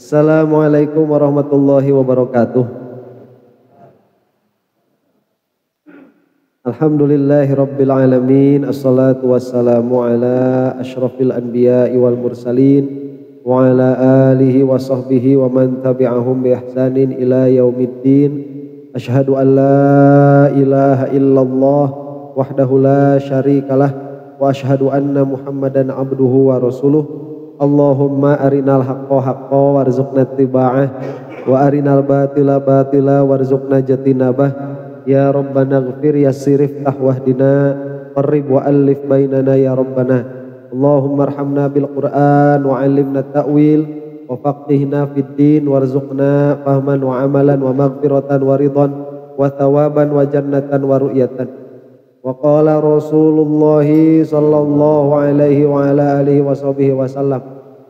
Assalamualaikum warahmatullahi wabarakatuh. Alhamdulillahi rabbil alamin. Assalatu wassalamu ala asyrafil anbiya'i wal mursalin wa ala alihi wa sahbihi wa man tabi'ahum bi ihsanin ila yaumiddin. Asyhadu an la ilaha illallah wahdahu la syarikalah wa asyhadu anna Muhammadan abduhu wa rasuluh. Allahumma arinal haqqa haqqa warzuqna ittiba'ah wa arinal batila batila warzuqna jatinabah. Ya Rabbana ighfir yassir iftah wahdina qarrib wa alif bainana ya Rabbana. Allahumma arhamna bil Qur'an wa 'allimna ta'wil wa faqihna fid din warzuqna fahman wa amalan wa maghfiratan wa ridhan wa thawaban wa jannatan wa ru'yatan. Wa qala Rasulullah sallallahu alaihi wa ala alihi wa sahbihi wasallam,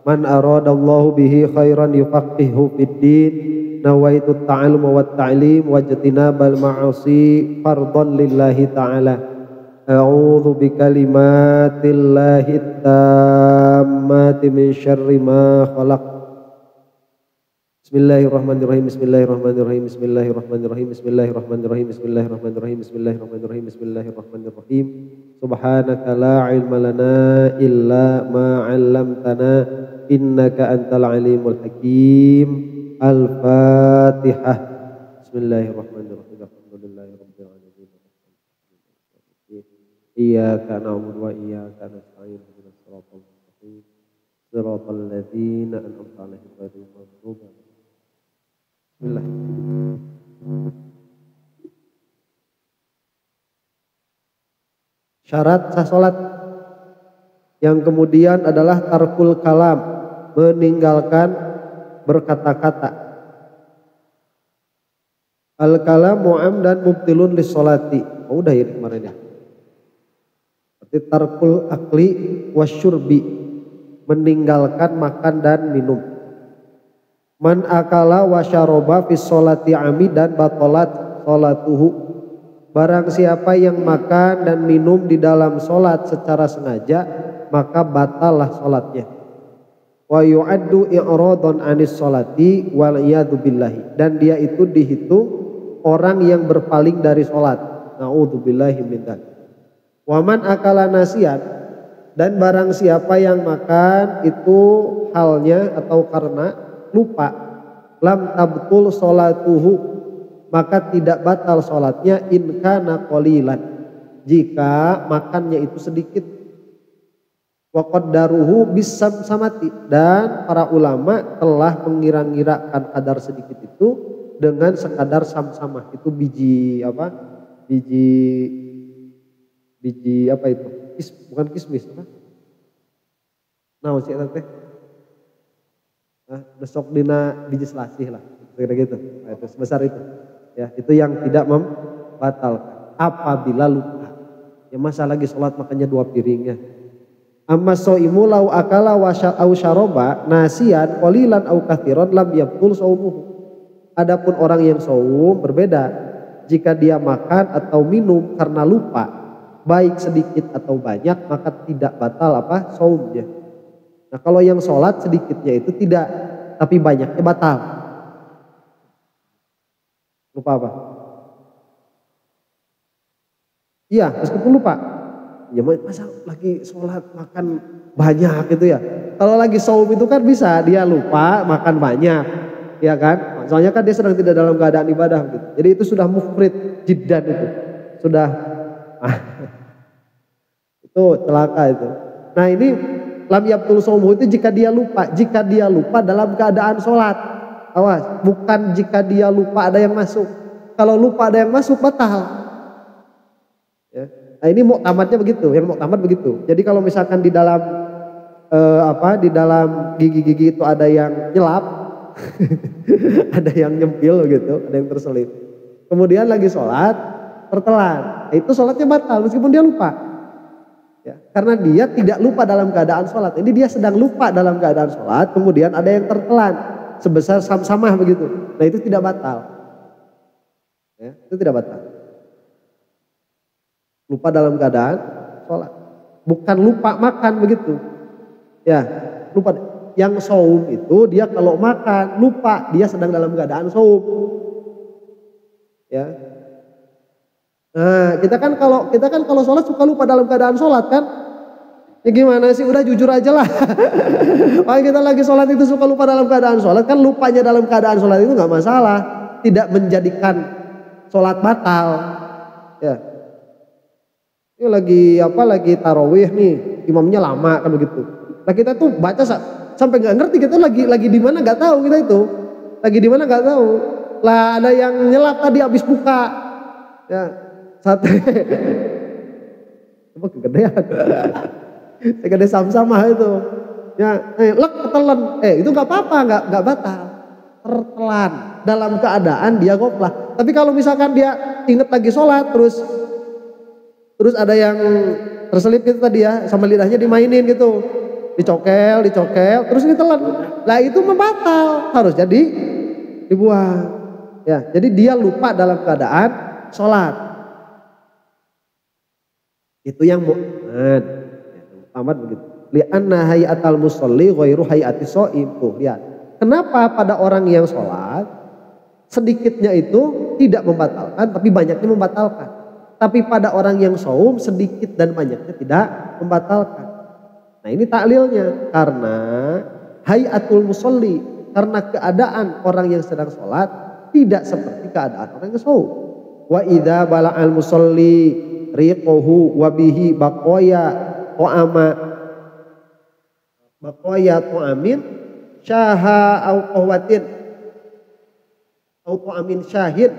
man aradallahu bihi khairan yufaqihu fid din, nawaitu ta'allum wa ta'lim wa jatinabal ma'asi fardhan lillahi ta'ala. A'udzu bikalimatillahi tammati min syarri ma khalaq. Bismillahirrahmanirrahim. Bismillahirrahmanirrahim. Bismillahirrahmanirrahim. Bismillahirrahmanirrahim. Bismillahirrahmanirrahim. Bismillahirrahmanirrahim. Bismillahirrahmanirrahim. Subhanaka la ilma lana illa ma 'allamtana innaka antal alimul hakim. Al-Fatihah. Bismillahirrahmanirrahim. Alhamdulillahirabbil alamin. Iyyaka na'budu wa iyyaka nasta'in. Ihdinas siratal mustaqim. Siratal ladzina an'amta 'alaihim ghairil maghdubi 'alaihim. Bismillah. Syarat sah salat yang kemudian adalah tarkul kalam, meninggalkan berkata-kata. Al kalam mu'am dan mubtilun lis salati. Oh, udah ya kemarin ya. Berarti tarkul akli wasyurbi, meninggalkan makan dan minum. Man akala wa syaroba fis sholati amidan batalat sholatuhu. Barang siapa yang makan dan minum di dalam sholat secara sengaja, maka batallah sholatnya. Wa yu'addu i'radhan anis sholati wal iyadu billahi. Dan dia itu dihitung orang yang berpaling dari sholat. Na'udzubillahi min dzalik. Wa man akala nasiyan, dan barang siapa yang makan itu halnya atau karena lupa, lam tabtul sholatuhu, maka tidak batal sholatnya in kana qalilan, jika makannya itu sedikit. Wa qaddaruhu bisam samati, dan para ulama telah mengira-ngirakan kadar sedikit itu dengan sekadar sam-samah. Itu biji apa? Biji apa itu? Bukan kismis apa? Nah, sih teh. Besok dina biji selasih lah, kira gitu. Nah, itu sebesar itu. Ya, itu yang tidak membatalkan apabila lupa. Ya masa lagi sholat makannya 2 piring ya. Amma shaimu lau akala wa syaroba nasiyan qalilan au katsiran lam yabtul shaumuhu. Adapun orang yang shaum berbeda. Jika dia makan atau minum karena lupa, baik sedikit atau banyak, maka tidak batal apa? Shaumnya. Nah, kalau yang sholat sedikitnya itu tidak, tapi banyaknya batal. Lupa apa? Iya, meskipun lupa. Ya masa lagi sholat makan banyak gitu ya. Kalau lagi shaum itu kan bisa dia lupa makan banyak, ya kan? Soalnya kan dia sedang tidak dalam keadaan ibadah gitu. Jadi itu sudah mufrid jiddan itu. Sudah itu celaka itu. Nah, ini lam yabtul shaumuhu itu jika dia lupa dalam keadaan sholat. Awas, bukan jika dia lupa ada yang masuk. Kalau lupa ada yang masuk batal. Ya. Nah, ini muktamadnya begitu, yang muktamad begitu. Jadi kalau misalkan di dalam di dalam gigi-gigi itu ada yang nyelap, ada yang nyempil gitu, ada yang terselip. Kemudian lagi sholat tertelan, itu sholatnya batal meskipun dia lupa. Ya, karena dia tidak lupa dalam keadaan sholat. Ini dia sedang lupa dalam keadaan sholat, kemudian ada yang tertelan sebesar sam-samah begitu. Nah, itu tidak batal. Ya, itu tidak batal. Lupa dalam keadaan sholat, bukan lupa makan begitu. Ya, lupa. Yang saum itu dia kalau makan lupa dia sedang dalam keadaan saum. Ya. Nah, kita kan kalau sholat suka lupa dalam keadaan sholat kan? Ya gimana sih? Udah jujur aja lah. Kalau kita lagi sholat itu suka lupa dalam keadaan sholat, kan lupanya dalam keadaan sholat itu nggak masalah, tidak menjadikan sholat batal. Ya. Ini lagi tarawih nih, imamnya lama kan begitu. Nah kita tuh baca sampai nggak ngerti kita lagi di mana nggak tahu kita itu, lagi di mana nggak tahu. Lah ada yang nyelap tadi habis buka, ya sate, coba kegedean, segede sama itu, ya lek ketelan, itu nggak apa-apa, nggak batal, tertelan dalam keadaan dia goflah. Tapi kalau misalkan dia inget lagi sholat terus ada yang terselip gitu tadi ya, sama lidahnya dimainin gitu, dicokel, terus ditelan. Lah itu membatal, harus jadi dibuang. Ya, jadi dia lupa dalam keadaan sholat. Itu yang mu'ad. Amat begitu. Li'anna hayatal musalli ghairu hayati shaim. Tuh, lihat. Kenapa pada orang yang sholat sedikitnya itu tidak membatalkan, tapi banyaknya membatalkan. Tapi pada orang yang shaum sedikit dan banyaknya tidak membatalkan. Nah ini taklilnya, karena hayatul musalli, karena keadaan orang yang sedang sholat tidak seperti keadaan orang yang shaum. Wa idza bala'al musalli riquhu wa bihi baqaya ta'amin syaha au qahwatin au ta'amin syahid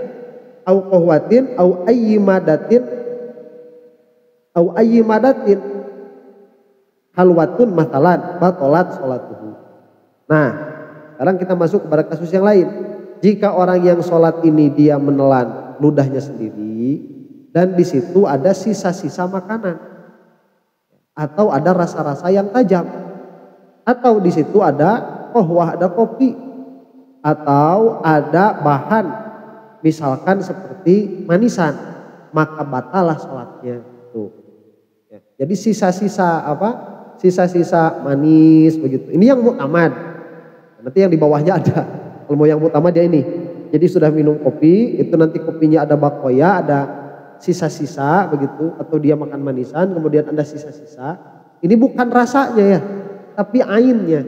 au qahwatin au ayyi madatin halwatun matalan batalat sholatuhu. Nah sekarang kita masuk kepada kasus yang lain. Jika orang yang sholat ini dia menelan ludahnya sendiri dan di situ ada sisa-sisa makanan atau ada rasa-rasa yang tajam atau di situ ada qahwah, ada kopi atau ada bahan misalkan seperti manisan, maka batalah sholatnya tuh. Ya, jadi sisa-sisa sisa-sisa manis begitu. Ini yang mu'tamad. Nanti yang di bawahnya ada. Kalau mau yang utama dia ini. Jadi sudah minum kopi, itu nanti kopinya ada bakoya, ada sisa-sisa begitu, atau dia makan manisan, kemudian ada sisa-sisa. Ini bukan rasanya ya, tapi ainnya.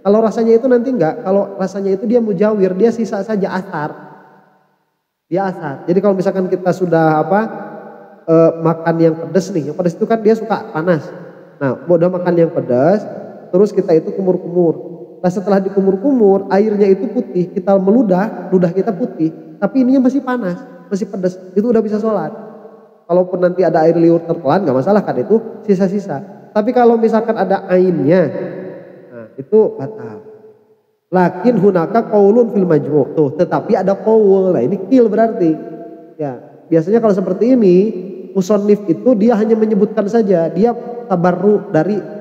Kalau rasanya itu nanti enggak, kalau rasanya itu dia mujawir, dia sisa saja asar. Dia asar. Jadi kalau misalkan kita sudah makan yang pedas nih, yang pedas itu kan dia suka panas. Nah, udah makan yang pedas, terus kita itu kumur-kumur. Nah setelah dikumur-kumur, airnya itu putih, kita meludah, ludah kita putih, tapi ininya masih panas, masih pedas, itu udah bisa sholat. Kalaupun nanti ada air liur tertelan, gak masalah kan, itu sisa-sisa. Tapi kalau misalkan ada ainnya, nah itu batal. Lakin hunaka qaulun fil majmu', tuh, tetapi ada qaul, nah ini qil berarti. Ya, biasanya kalau seperti ini, musannif itu dia hanya menyebutkan saja, dia tabarru dari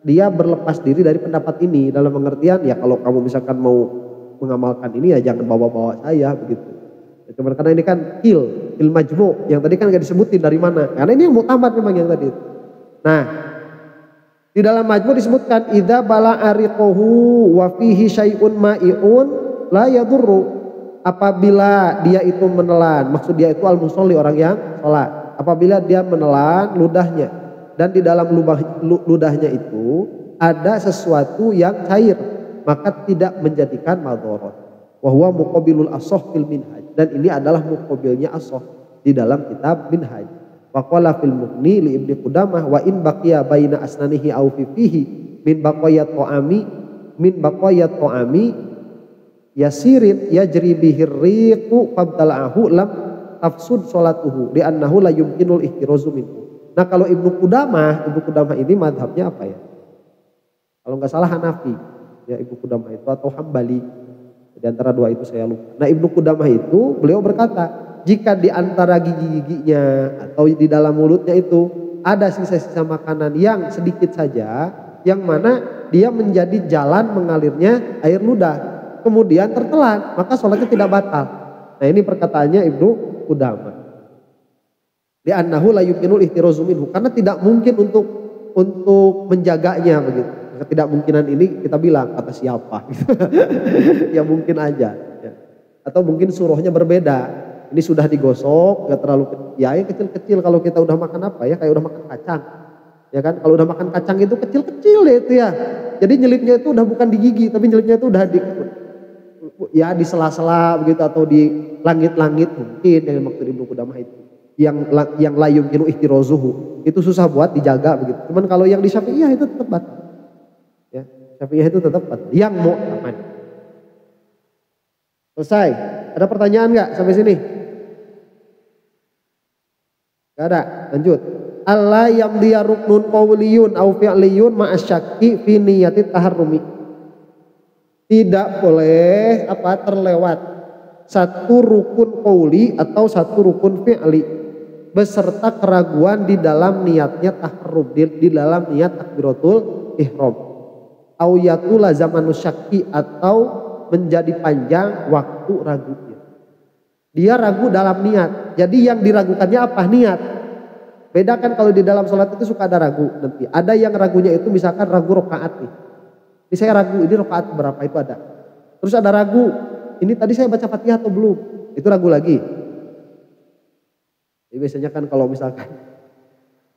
dia berlepas diri dari pendapat ini dalam pengertian ya kalau kamu misalkan mau mengamalkan ini ya jangan bawa-bawa saya begitu. Ya, cuman karena ini kan qil majmu' yang tadi kan gak disebutin dari mana. Karena ini yang mu'tamad memang yang tadi. Nah, di dalam majmu' disebutkan idza bala'a riquhu wa fihi syai'un ma'i'un la yadurru. Apabila dia itu menelan, maksud dia itu al-musolli orang yang sholat. Apabila dia menelan ludahnya dan di dalam ludahnya itu ada sesuatu yang cair, maka tidak menjadikan madharat. Wa huwa muqabilul ashah fil minhaj, dan ini adalah muqabilnya ashah di dalam kitab minhaj. Wa qala fil mughni li Ibnu Qudamah wa in baqiya baina asnanihi aw fihi min baqayat ta'ami yasirin yajri bihir riqu fabtala'ahu lam tafsud sholatuhu li'annahu la yumkinul ihtirazu minhu. Nah kalau Ibnu Qudamah ini madhabnya apa ya? Kalau nggak salah Hanafi, ya Ibnu Qudamah itu atau Hambali, di antara dua itu saya lupa. Nah Ibnu Qudamah itu beliau berkata, jika di antara gigi-giginya atau di dalam mulutnya itu ada sisa-sisa makanan yang sedikit saja, yang mana dia menjadi jalan mengalirnya air ludah, kemudian tertelan, maka sholatnya tidak batal. Nah ini perkataannya Ibnu Qudamah. Li'annahu la yumkinul ihtirazu minhu, karena tidak mungkin untuk menjaganya begitu. ketidakmungkinan ini kita bilang kata siapa? Ya mungkin aja. Ya. Atau mungkin suruhnya berbeda. Ini sudah digosok, nggak terlalu ya yang kecil-kecil kalau kita udah makan apa ya, kayak udah makan kacang. Ya kan, kalau udah makan kacang itu kecil-kecil ya itu ya. Jadi nyelipnya itu udah bukan di gigi, tapi nyelipnya itu udah di sela-sela begitu atau di langit-langit mungkin yang maksud Ibnu Qudamah itu. Yang la yumkinu ihtirozuhu. Itu susah buat dijaga begitu. Cuman kalau yang di Syafi'iyah itu tetap batal. Ya, Syafi'iyah itu tetap batal. Yang mau aman. Selesai. Ada pertanyaan nggak sampai sini? Gak ada. Lanjut. Allah yamdiya ruknun qawliyun au fi'liyun ma'asyakki fi niyati taharrumi. Tidak boleh terlewat satu rukun qauli atau satu rukun fi'li beserta keraguan di dalam niatnya taharrum, di dalam niat takbiratul ihram. Au yatula zamanu syakki atau menjadi panjang waktu ragunya. Dia ragu dalam niat. Jadi yang diragukannya apa? Niat. Beda kan kalau di dalam sholat itu suka ada ragu nanti. Ada yang ragunya itu misalkan ragu rokaat nih. Ini saya ragu ini rokaat berapa itu ada. Terus ada ragu ini tadi saya baca Fatihah atau belum. Itu ragu lagi. Jadi biasanya kan kalau misalkan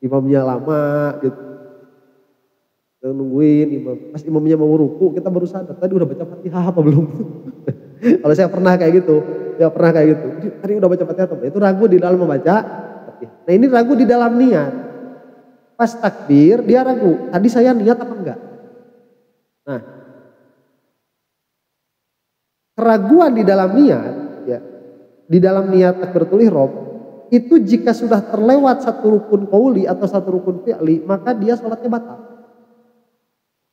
imamnya lama gitu. Kita nungguin imam. Pas imamnya mau ruku kita baru sadar. Tadi udah baca Fatihah apa belum. Kalau saya pernah kayak gitu. Ya pernah kayak gitu. Tadi udah baca Fatihah atau belum. Itu ragu di dalam membaca. Nah ini ragu di dalam niat. Pas takbir dia ragu. Tadi saya niat apa enggak? Nah, keraguan di dalam niat, ya, di dalam niat takbiratul ihram itu jika sudah terlewat satu rukun qauli atau satu rukun fi'li, maka dia sholatnya batal.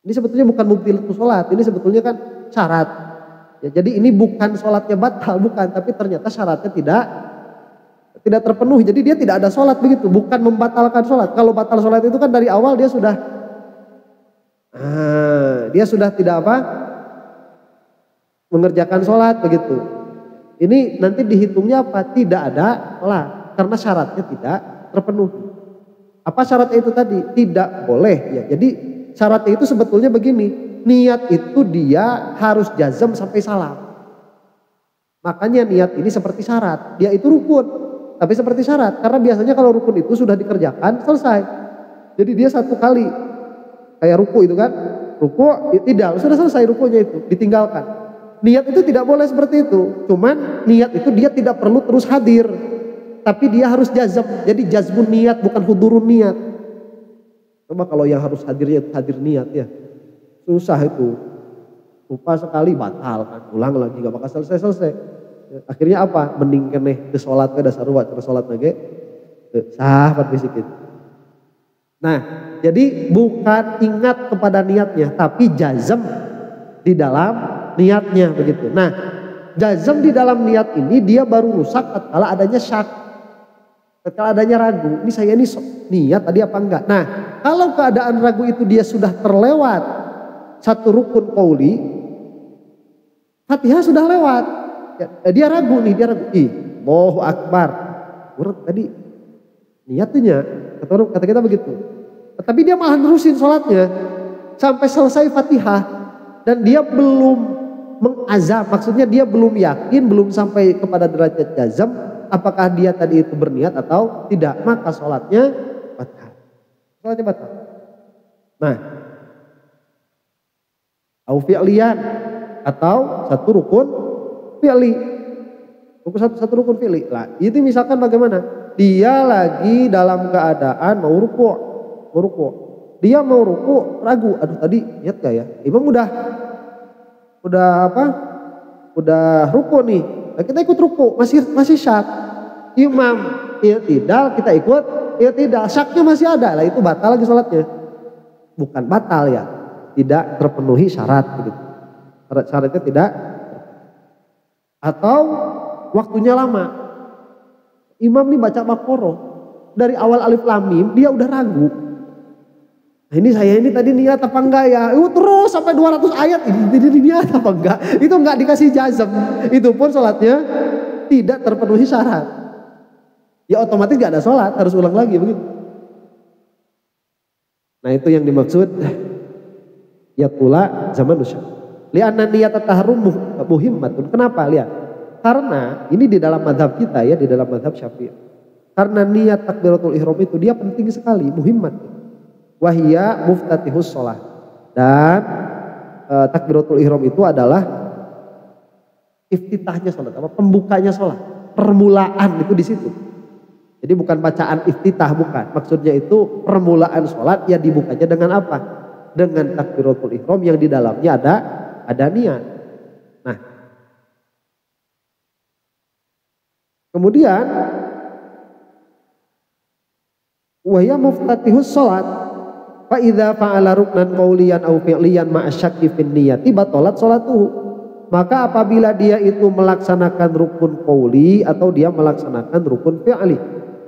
Ini sebetulnya bukan mubtilatus sholat, ini sebetulnya kan syarat. Ya, jadi ini bukan sholatnya batal, bukan, tapi ternyata syaratnya tidak terpenuhi. Jadi dia tidak ada sholat begitu, bukan membatalkan sholat. Kalau batal sholat itu kan dari awal dia sudah tidak mengerjakan sholat begitu. Ini nanti dihitungnya apa? Tidak ada sholat karena syaratnya tidak terpenuhi. Apa syaratnya itu tadi? Tidak boleh ya. Jadi syaratnya itu sebetulnya begini, niat itu dia harus jazm sampai salam. Makanya niat ini seperti syarat, dia itu rukun. Tapi seperti syarat, karena biasanya kalau rukun itu sudah dikerjakan, selesai. Jadi dia satu kali, kayak ruku itu kan, ruku tidak, sudah selesai rukunya itu, ditinggalkan. Niat itu tidak boleh seperti itu, cuman niat itu dia tidak perlu terus hadir. Tapi dia harus jazm, jadi jazmun niat bukan hudurun niat. Coba kalau yang harus hadirnya itu hadir niat ya, susah itu. Lupa sekali batal kan, ulang lagi gak bakal selesai. Akhirnya apa? Mending keneh ke sholat ke dasar ruwet ke sholat lagi sahabat bisikin. Nah, jadi bukan ingat kepada niatnya, tapi jazm di dalam niatnya begitu. Nah, jazm di dalam niat ini dia baru rusak tatkala adanya syak, tatkala adanya ragu. Ini saya ini niat tadi apa enggak? Nah, kalau keadaan ragu itu dia sudah terlewat satu rukun qauli, Fatihah sudah lewat. Ya, dia ragu. Allahu Akbar. Urut tadi niatnya kata kita begitu. Tapi dia malah terusin sholatnya sampai selesai Fatihah dan dia belum mengazam, maksudnya dia belum yakin, belum sampai kepada derajat jazm apakah dia tadi itu berniat atau tidak, maka sholatnya batal. Sholatnya batal. Nah, au fi'liyan atau satu rukun fi'li. Satu rukun fi'li. Lah, itu misalkan bagaimana? Dia lagi dalam keadaan mau ruku. Dia mau ruku, ragu. Aduh tadi niat gak ya? Imam udah ruku nih. Nah, kita ikut ruku, masih syak. Imam i'tidal, kita ikut i'tidal. Syaknya masih ada. Lah itu batal lagi sholatnya. Bukan batal ya. Tidak terpenuhi syarat begitu. Syaratnya tidak. Atau waktunya lama. Imam nih baca Baqarah dari awal alif lam mim dia udah ragu. Nah, ini saya ini tadi niat apa enggak ya? Terus sampai 200 ayat ini niat apa enggak? Itu enggak dikasih jazm. Itu pun sholatnya tidak terpenuhi syarat. Ya otomatis enggak ada sholat, harus ulang lagi begitu. Nah, itu yang dimaksud Ya tula zaman usyak. Li'anna niyat at-tahrum muhimmatun. Kenapa? Lihat. Karena ini di dalam mazhab kita ya, di dalam mazhab Syafi'i. Karena niat takbiratul ihram itu dia penting sekali, muhimmat. Wahia muftatihus sholat. Dan takbiratul ihram itu adalah iftitahnya sholat, apa pembukanya sholat, permulaan itu di situ. Jadi bukan bacaan iftitah, bukan. Maksudnya itu permulaan sholat ya dibukanya dengan apa? Dengan takbiratul ihram yang di dalamnya ada niat. Nah, kemudian wahya muftatihus sholat. Fa idza fa'ala ruknan qauliyan aw fi'liyan ma'a syakki fin niyati batalat sholatuhu. Maka apabila dia itu melaksanakan rukun qauli atau dia melaksanakan rukun fi'li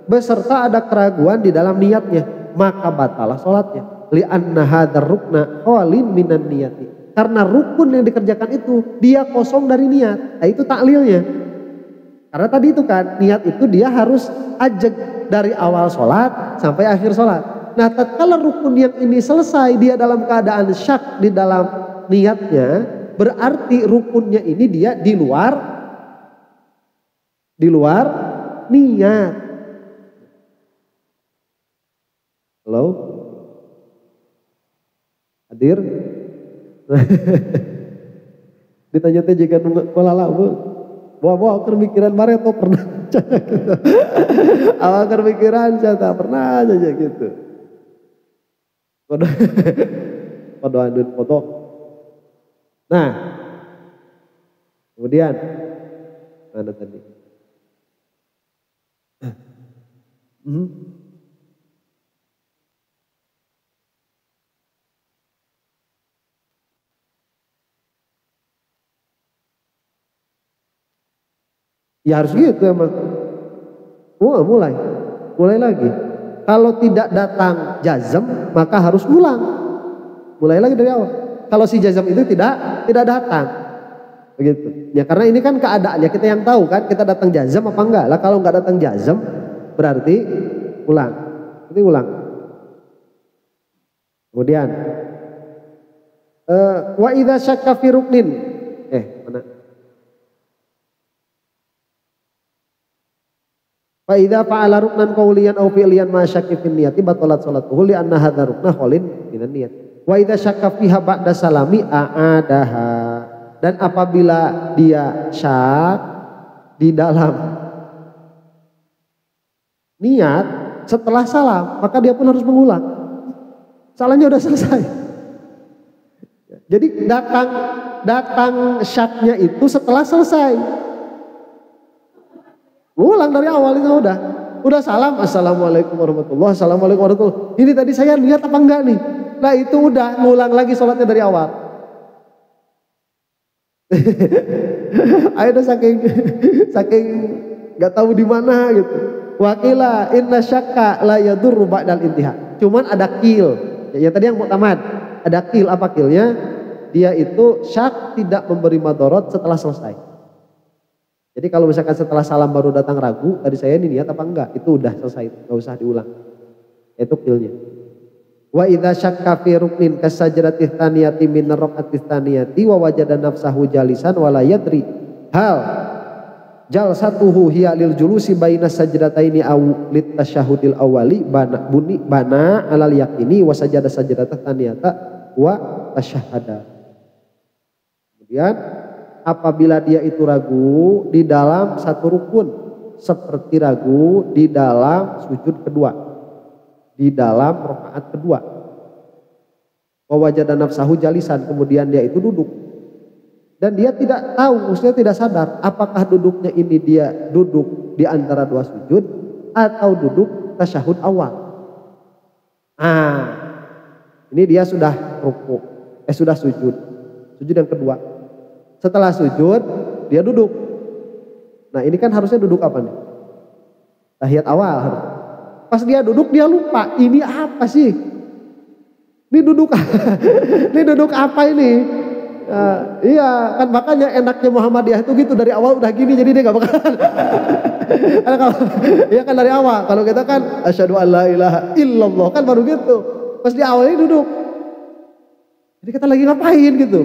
beserta ada keraguan di dalam niatnya, maka batalah sholatnya. Li'anna hadzal rukna khalin minan niyati. Karena rukun yang dikerjakan itu dia kosong dari niat. Nah, itu taklilnya. Karena tadi itu kan niat itu dia harus ajak dari awal sholat sampai akhir sholat. Nah, tatkala rukun yang ini selesai dia dalam keadaan syak di dalam niatnya, berarti rukunnya ini dia di luar niat. Halo? Hadir? Ditanya teh jika ngalala bawa kermikiran Mareto pernah gitu. Awal kermikiran saya tak pernah aja gitu. Foto andut foto. Nah, kemudian mana tadi? Ya harus gitu emang. Mulai lagi. Kalau tidak datang jazm maka harus ulang. Mulai lagi dari awal. Kalau si jazm itu tidak datang. Begitu. Ya karena ini kan keadaannya kita yang tahu kan, kita datang jazm apa enggak. Lah kalau enggak datang jazm berarti ulang. Berarti ulang. Kemudian wa idza syakka fi ruknin. Mana? Fa idza fa'ala ruknan qauliyan aw fi'liyan ma syakki fi niyati batalat sholatuhu li anna hadza rukna khalin minan niyat. Wa idza syakka fiha ba'da salami a'adaha. Dan apabila dia syak di dalam niat setelah salam, maka dia pun harus mengulang. Salahnya udah selesai. Jadi datang syaknya itu setelah selesai. Ulang dari awal itu udah salam, assalamualaikum warahmatullahi, assalamualaikum warahmatullahi. Ini tadi saya lihat apa enggak nih? Nah itu udah ngulang lagi sholatnya dari awal. Ayo udah saking nggak tahu di mana gitu. Wakila inna syakka la yadurru ba'dal intiha. Cuman ada kil. Ya tadi yang muktamad. Ada kil, apa kilnya? Dia itu syak tidak memberi madorot setelah selesai. Jadi kalau misalkan setelah salam baru datang ragu, tadi saya ini niat apa enggak? Itu udah selesai, nggak usah diulang. Itu kilnya. Wa idza syakka fi ruknin kasajratih tsaniyati min raq'atis tsaniyati wa wajada nafsahu jalisan wa la yadri hal jalsatuhu hiya lil julusi baina sajdataini aw lit tasyahudil awwali bana alal yaqini wa sajada sajdatah tsaniyata wa tasyahada. Kemudian apabila dia itu ragu di dalam satu rukun, seperti ragu di dalam sujud kedua, di dalam rakaat kedua. Wa wajada nafsahu jalisan, kemudian dia itu duduk. Dan dia tidak tahu, maksudnya tidak sadar apakah duduknya ini dia duduk di antara dua sujud atau duduk tasyahud awal. Ini dia sudah ruku, sudah sujud yang kedua. Setelah sujud dia duduk. Nah ini kan harusnya duduk apa nih? Tahiyat awal. Pas dia duduk dia lupa, ini apa sih? Ini duduk ini duduk apa ini? Iya kan, makanya enaknya Muhammadiyah itu gitu, dari awal udah gini jadi dia gak bakalan. Karena kalau ya kan dari awal, kalau kita kan asyhadu an la ilaha illallah kan baru gitu. Pas di awalnya duduk. Jadi kita lagi ngapain gitu.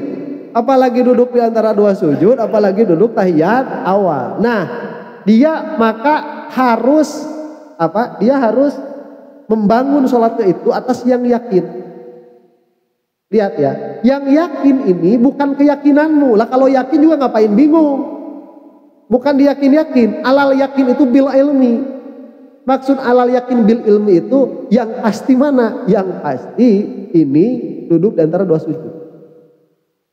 Apalagi duduk di antara dua sujud, apalagi duduk tahiyat awal. Nah, dia maka harus Dia harus membangun sholatnya itu atas yang yakin. Lihat ya, yang yakin ini bukan keyakinanmu. Lah kalau yakin juga ngapain bingung? Bukan diyakin-yakin. Alal yakin itu bil ilmi. Maksud alal yakin bil ilmi itu yang pasti mana? Yang pasti ini duduk di antara dua sujud.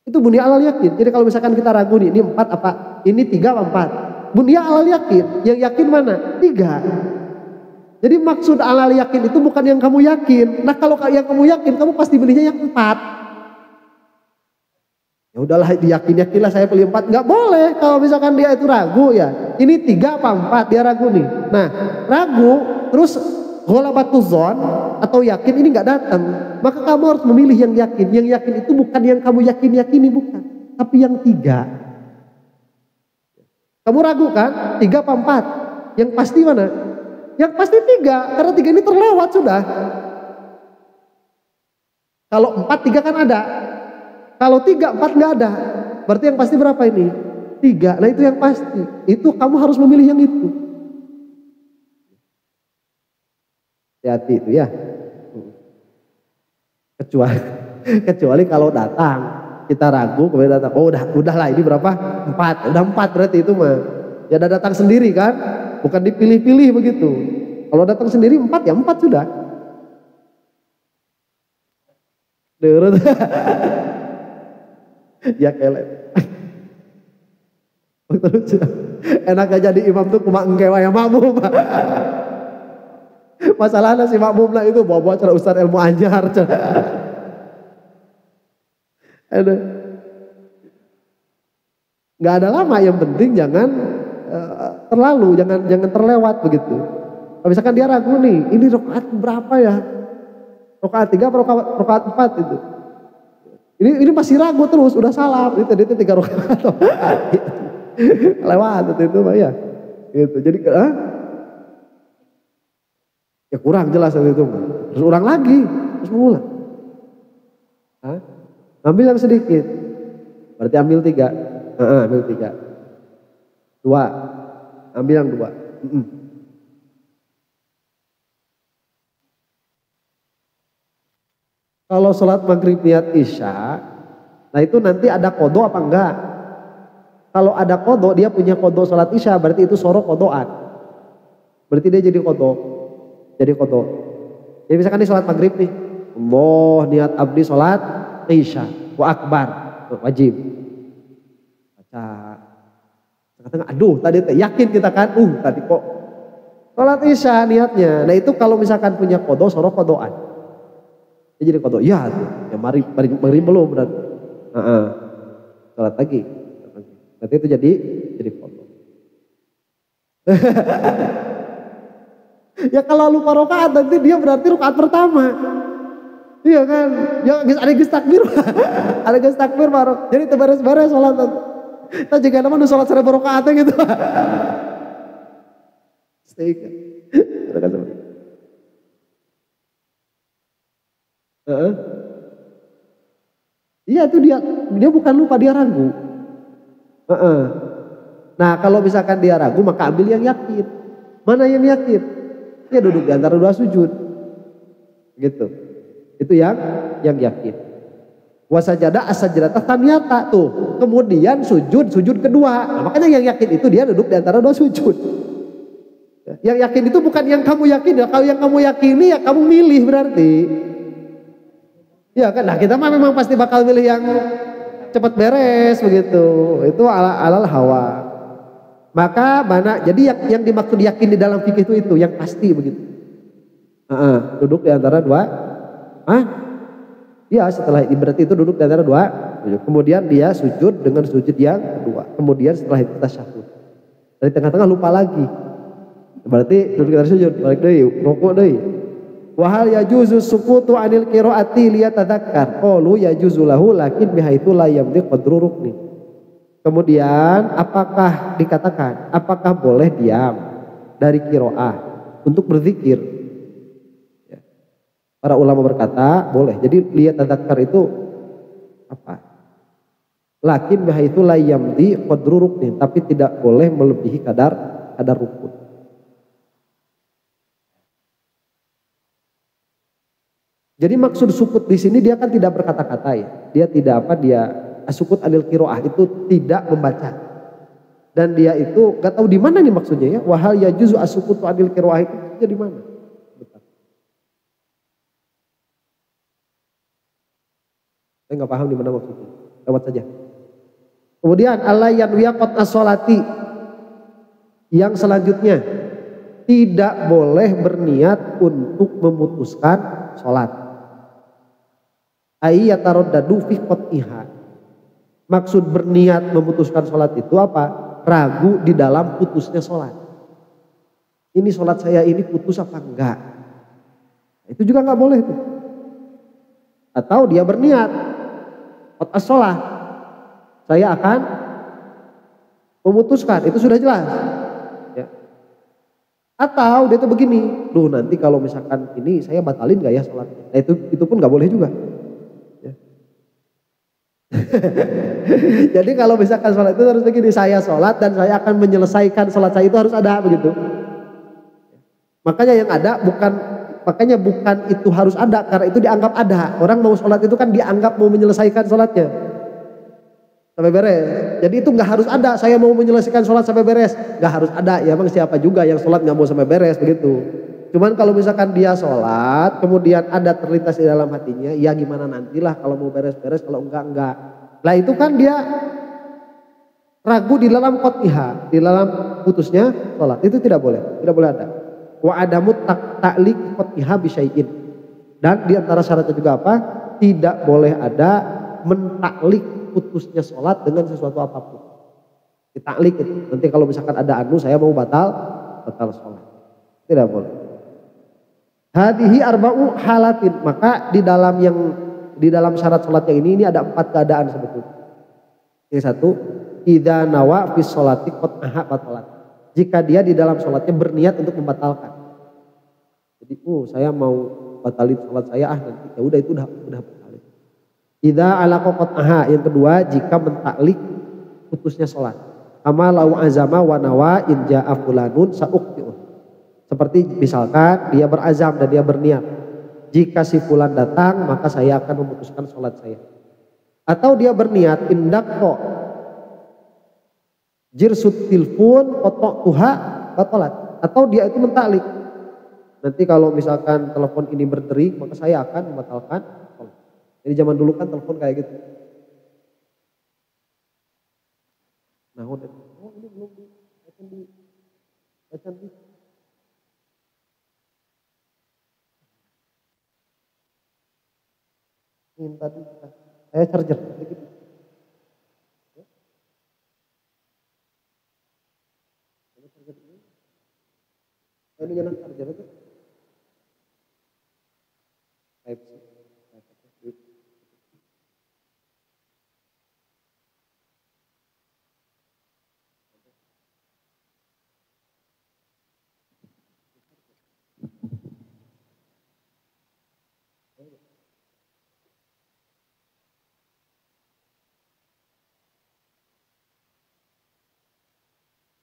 Itu bunyi alal yakin. Jadi kalau misalkan kita ragu nih, ini 4 apa? Ini 3 apa 4? Bunyi alal yakin. Yang yakin mana? 3. Jadi maksud alal yakin itu bukan yang kamu yakin. Nah kalau yang kamu yakin, kamu pasti belinya yang 4. Ya udahlah, diyakin-yakinlah saya pilih 4. Nggak boleh kalau misalkan dia itu ragu ya. Ini 3 apa 4, dia ragu nih. Nah ragu terus ghalabatuz dzon atau yakin ini nggak datang. Maka kamu harus memilih yang yakin. Yang yakin itu bukan yang kamu yakini bukan. Tapi yang 3. Kamu ragu kan? 3 apa 4? Yang pasti mana? Yang pasti 3, karena 3 ini terlewat sudah. Kalau 4, 3 kan ada. Kalau 3, 4 nggak ada. Berarti yang pasti berapa ini? 3. Nah itu yang pasti. Itu kamu harus memilih yang itu. Hati-hati itu ya. Kecuali kalau datang kita ragu kemudian datang. Oh udahlah ini berapa? 4. Udah 4 berarti itu mah. Ya udah datang sendiri kan? Bukan dipilih-pilih begitu. Kalau datang sendiri 4 ya 4 sudah. Derut. Ya kelet. Terus enak aja jadi imam tuh cuma engkewa yang makmum. Masalahnya si makmum lah itu bawa cara ustaz ilmu anyar. Aduh. Nggak ada lama, yang penting jangan terlalu, jangan terlewat begitu. Kalau misalkan dia ragu nih, ini rakaat berapa ya? Rakaat 3 atau rakaat 4 itu. Ini masih ragu terus, udah salah. Itu 3 rakaat. Lewat itu ya. Gitu. Jadi ya kurang jelas itu. Terus ulang lagi, terus mengulang. Ambil yang sedikit. Berarti ambil 3. Ambil 3. 2. Ambil yang 2. Kalau sholat maghrib niat isya, nah itu nanti ada kodo apa enggak? Kalau ada kodo, dia punya kodo sholat isya, berarti itu sorok kodoan. Berarti dia jadi kodo. Jadi kodo. Jadi misalkan di sholat maghrib nih, Allah niat abdi sholat isya, wa akbar, wajib. Baca. Tengah-tengah, aduh tadi yakin kita kan, tadi kok sholat isya niatnya. Nah itu kalau misalkan punya kodo, sorok kodoan. Dia jadi kodo, ya tuh, ya maghrib belum berarti. Sholat lagi. Berarti itu jadi kodo. Ya kalau lupa rakaat nanti dia berarti rakaat pertama. Iya kan? Ya ada geus takbir. Ada geus takbir baru. Jadi beres-beres sholat. Kita juga nama sholat 1000 rakaat gitu. Stay kan. Iya itu dia bukan lupa, dia ragu. Nah kalau misalkan dia ragu maka ambil yang yakin. Mana yang yakin? Ya duduk di antara 2 sujud. Gitu. Itu yang yakin. Wasajada as-sajdatah taniyata tuh. Kemudian sujud kedua. Nah, makanya yang yakin itu dia duduk di antara 2 sujud. Yang yakin itu bukan yang kamu yakin. Kalau yang kamu yakini ya kamu milih berarti. Ya kan, nah kita mah memang pasti bakal milih yang cepat beres begitu. Itu alal hawa. Maka mana? Jadi yang dimaksud yakin di dalam fikih itu yang pasti begitu. Duduk di antara 2. Ya setelah berarti itu duduk di antara 2. Kemudian dia sujud dengan sujud yang kedua. Kemudian setelah itu tasyahud. Dari tengah-tengah lupa lagi. Berarti duduk di antara sujud. Balik deui, rukuk deui. Wahal yajuzu sukutu anil qiraati liyatadzakkar. Qalu yajuzu lahu lakin bihaitsu la yamdi qadru rukni. Kemudian apakah boleh diam dari qiraah untuk berzikir? Ya. Para ulama berkata boleh. Jadi liyatadzakkar itu apa? Lakin bahaitsu la yamdi qadru ruknin, tapi tidak boleh melebihi kadar rukun. Jadi maksud sukut di sini dia kan tidak berkata-kata ya. Dia tidak sukut anil qiraah itu tidak membaca. Dan dia itu gak tahu di mana nih maksudnya ya. Wahal yajuzu as-sukutu anil qiraah itu di mana? Saya nggak paham di mana maksudnya. Lewat saja. Kemudian Allah yanwiya qat as-sholati. Yang selanjutnya tidak boleh berniat untuk memutuskan sholat. Ayyataraddadu fi qat'iha. Maksud berniat memutuskan sholat itu apa? Ragu di dalam putusnya sholat. Ini sholat saya ini putus apa enggak? Itu juga nggak boleh tuh. Atau dia berniat qat as-sholah, saya akan memutuskan, itu sudah jelas. Ya. Atau dia tuh begini, nanti kalau misalkan ini saya batalin gak ya sholatnya? Nah itu pun nggak boleh juga. Ya. Jadi kalau misalkan sholat itu harus begini, saya sholat dan saya akan menyelesaikan sholat saya itu harus ada begitu. Makanya bukan itu harus ada, karena itu dianggap ada. Orang mau sholat itu kan dianggap mau menyelesaikan sholatnya sampai beres. Jadi itu nggak harus ada. Saya mau menyelesaikan sholat sampai beres, nggak harus ada. Ya emang siapa juga yang sholat nggak mau sampai beres begitu. Cuman kalau misalkan dia sholat, kemudian ada terlintas di dalam hatinya, ya gimana nantilah kalau mau beres-beres, kalau enggak. Lah itu kan dia ragu di dalam qat'iha, di dalam putusnya sholat. Itu tidak boleh ada. Wa adamu ta'liq qat'iha bi syai'in. Dan di antara syaratnya juga apa? Tidak boleh ada mentaklik putusnya sholat dengan sesuatu apapun. Ditaklik itu. Nanti kalau misalkan ada saya mau batal sholat. Tidak boleh. Hadihi arba'u halatin. Maka di dalam syarat sholatnya ini ada 4 keadaan sebetulnya. Yang satu, idza nawa fi sholati qat'aha batalat. Jika dia di dalam sholatnya berniat untuk membatalkan. Jadi saya mau batalin sholat saya nanti. Ya udah itu udah batalin. Idza alaqa qat'aha. Yang kedua, jika mentaklik putusnya sholat. Kama lau azama wa nawa in ja'a fulanun sa'uqti'un. Seperti misalkan dia berazam dan dia berniat, jika si fulan datang maka saya akan memutuskan sholat saya. Atau dia berniat indak kok jirsut tilpun kotok tuha batalat. Atau dia itu mentaklik, nanti kalau misalkan telepon ini berdering maka saya akan membatalkan sholat. Jadi zaman dulu kan telepon kayak gitu. Nah, ini belum baca di ini tadi saya charger gitu. Ini nyala charger itu. Type-C.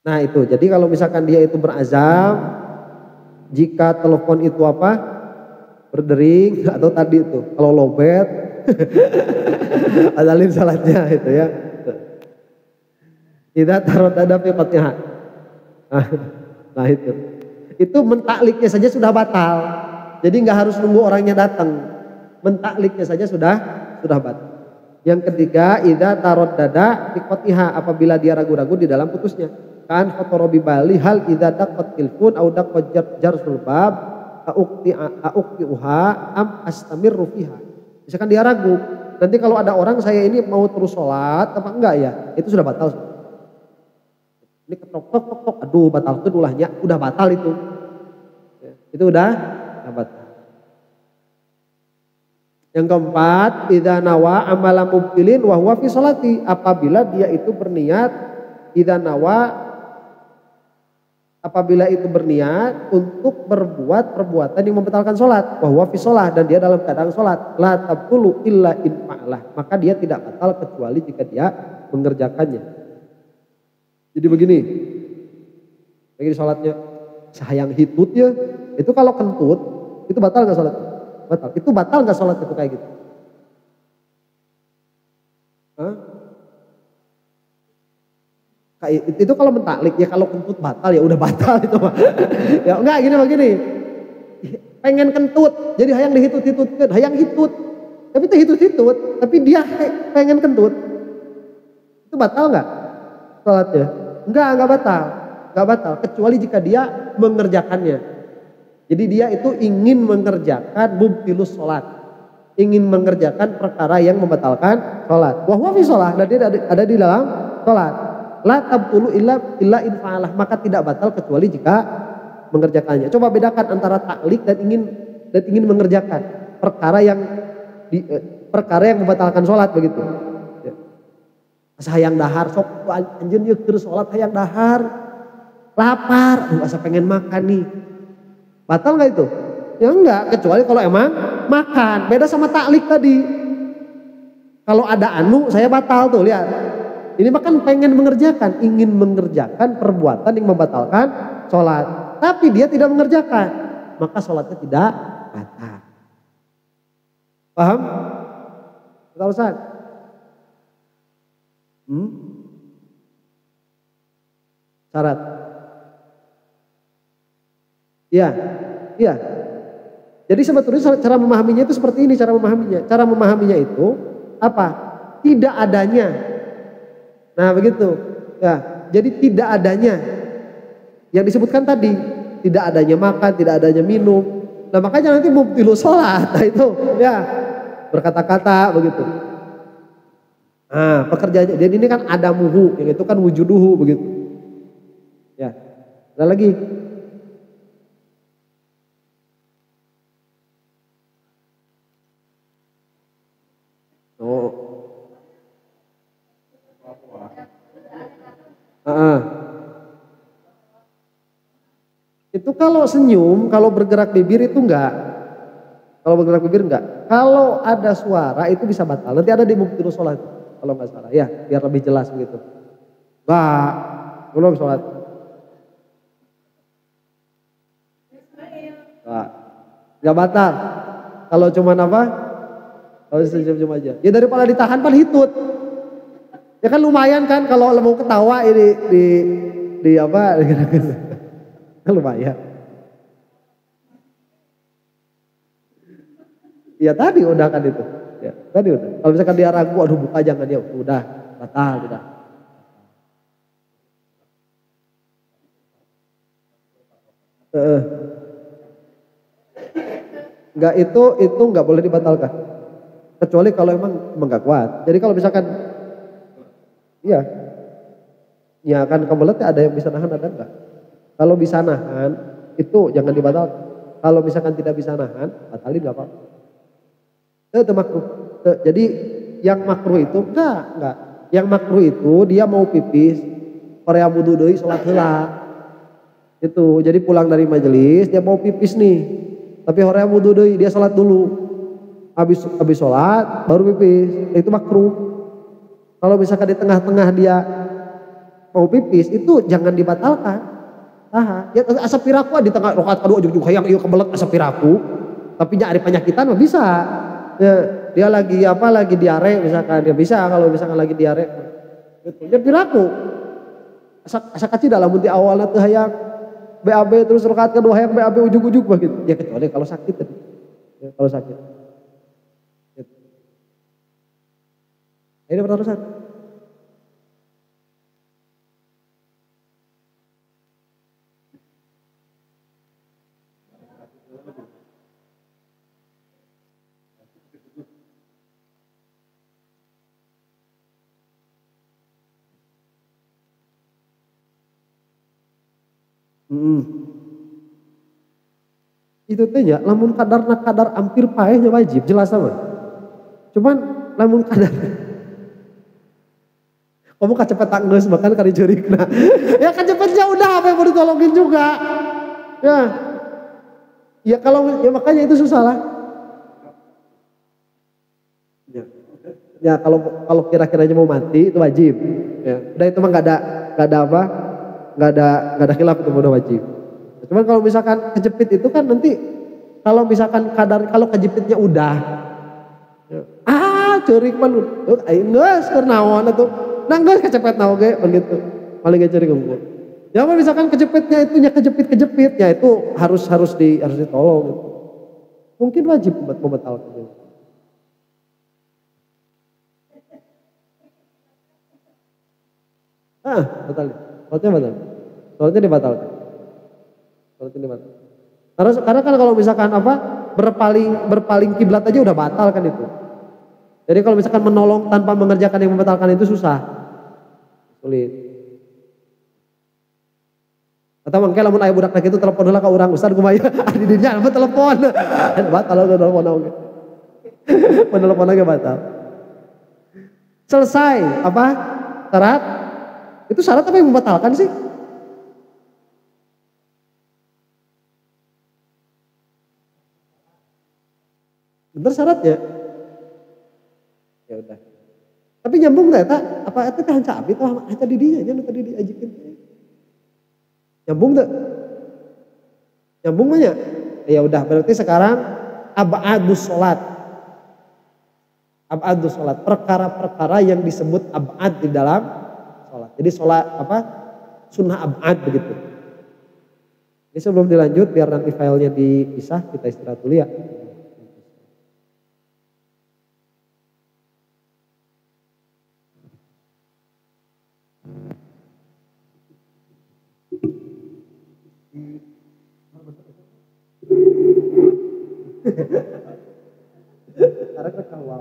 Nah itu, jadi kalau misalkan dia itu berazam, jika telepon itu berdering atau tadi itu, kalau lowbat, azalin salatnya itu ya. Tidak tarot ada fiqatnya. Nah itu mentakliknya saja sudah batal. Jadi nggak harus nunggu orangnya datang, mentakliknya saja sudah batal. Yang ketiga, idza taraddada fiqatiha, apabila dia ragu-ragu di dalam putusnya. Kan fotorobi bali hal idza daqqat tilfun au daqqat jarsul bab auqti'uha am astamirru fiha. Misalkan dia ragu, nanti kalau ada orang saya ini mau terus sholat apa enggak ya, itu sudah batal. Ini ketok tok, aduh batal kedulahnya, udah batal itu. Ya, itu udah batal. Yang keempat, idza nawa amala mubtilin wa huwa fi sholati, apabila dia itu berniat idza nawa apabila itu berniat untuk berbuat perbuatan yang membatalkan sholat, bahwa fi sholat, dan dia dalam keadaan sholat, la tabtulu illa in fa'alah, maka dia tidak batal kecuali jika dia mengerjakannya. Jadi begini sholatnya sayang hitut ya, itu kalau kentut itu batal nggak sholat? Batal. Itu batal nggak sholat itu kayak gitu? Hah? Itu kalau mentaklik ya, kalau kentut batal ya udah batal itu mah. Ya enggak begini. Pengen kentut, jadi hayang dihitut-hitutkeun, hayang hitut. Tapi itu hitut-hitut, tapi dia pengen kentut. Itu batal enggak salatnya? Enggak batal. Enggak batal kecuali jika dia mengerjakannya. Jadi dia itu ingin mengerjakan mubtilus salat. Ingin mengerjakan perkara yang membatalkan salat. Wa huwa fi shalah, dan dia ada di dalam salat. La tabtulu illa in fa'alah, maka tidak batal kecuali jika mengerjakannya. Coba bedakan antara taklik dan ingin mengerjakan perkara yang membatalkan sholat begitu. Ya. Hayang dahar sok anjeun ieu keur sholat hayang dahar. Lapar, asa pengen makan nih. Batal enggak itu? Ya enggak, kecuali kalau emang makan. Beda sama taklik tadi. Kalau ada anu saya batal tuh, lihat. Ini makan pengen mengerjakan, ingin mengerjakan perbuatan yang membatalkan sholat. Tapi dia tidak mengerjakan, maka sholatnya tidak batal. Paham? Betul Ustaz? Syarat? Iya. Jadi sebetulnya cara memahaminya itu seperti ini, cara memahaminya itu apa? Tidak adanya. Nah begitu ya, jadi tidak adanya yang disebutkan tadi, tidak adanya makan, tidak adanya minum. Nah makanya nanti mubtilu sholat, nah itu ya berkata-kata begitu. Nah pekerjaannya, jadi ini kan adamuhu, yang itu kan wujuduhu begitu. Ya, ada lagi. Itu kalau senyum, kalau bergerak bibir itu enggak. Kalau ada suara itu bisa batal. Nanti ada di mubtilu sholat kalau nggak salah. Ya, biar lebih jelas begitu. Enggak, belum sholat. Enggak batal. Kalau cuman apa? Kalau senyum aja. Ya daripada ditahan pan hitut. Ya kan lumayan kan kalau mau ketawa ini di apa? Lumayan. Ya tadi udah kan itu. Ya, tadi udah. Kalau misalkan dia ragu, aduh buka jangan ya, udah batal udah. Enggak, itu enggak boleh dibatalkan. Kecuali kalau emang enggak kuat. Jadi kalau misalkan iya. Ya kan kebelet ada yang bisa nahan ada enggak? Kalau bisa nahan itu jangan dibatalkan. Kalau misalkan tidak bisa nahan, batalin enggak apa-apa. Itu makruh. Jadi yang makruh itu enggak. Yang makruh itu dia mau pipis, korea wudu deui salat heula. Itu. Jadi pulang dari majelis dia mau pipis nih. Tapi korea wudu deui, dia salat dulu. Habis salat baru pipis. Itu makruh. Kalau misalkan di tengah-tengah dia mau pipis itu jangan dibatalkan. Ya asap piraku di tengah rakaat kedua ujug-ujug hayang ieu kebelet asap piraku. Tapi nya ari penyakitan mah bisa. Ya, dia lagi diare misalkan, dia bisa kalau misalkan lagi diare. Gitu. Dia piraku. Asa kacida lamun di awalna teu hayang BAB terus rakaat kedua hayang BAB ujug-ujug begitu. Ya kecuali kalau sakit tadi. Ya, kalau sakit. Gitu. Ini pertanyaan. Itu teh ya lamun kadar ampir paehnya wajib jelas sama. Cuman lamun kadar Kamu kecepet tanggus bahkan kali jurik. Nah, ya kecepetnya udah apa yang mau ditolongin juga. Ya, ya kalau ya makanya itu susah lah. Ya, ya kalau kira-kiranya mau mati itu wajib. Ya, udah itu mah nggak ada apa, nggak ada khilaf itu udah wajib. Cuman kalau misalkan kejepit itu kan nanti kalau misalkan kalau kejepitnya udah, ya, curik malu, nggak kernawan itu. Nah enggak kecepet nah oke begitu. Paling gak cari kumpul. Ya apa misalkan kejepitnya itu kejepit ya itu harus ditolong gitu. Mungkin wajib membatalkan. Batal. Sholatnya batal. Sholatnya dibatalkan. Karena kan kalau misalkan apa berpaling kiblat aja udah batal kan itu. Jadi kalau misalkan menolong tanpa mengerjakan yang membatalkan itu susah. Sulit. Atau mungkin lamun aya budak itu telepon heula ka urang Ustaz kumaha di dinya apa telepon. Batal atau telepon oge. Penelepon lagi batal. Selesai apa? Syarat? Itu syarat apa yang membatalkan sih? Bener syaratnya. Ya udah. Tapi nyambung nggak eta? Apa eta teh hanca abdi atau hanca di dinya nya nu tadi diajikeun? Nyambung nggak? Nyambung mah nya? Ya udah berarti sekarang abadus sholat. Abadus sholat, perkara-perkara yang disebut abad di dalam sholat. Jadi sholat apa? Sunnah abad begitu. Jadi sebelum dilanjut biar nanti filenya dipisah kita istirahat dulu ya. Karena kawal.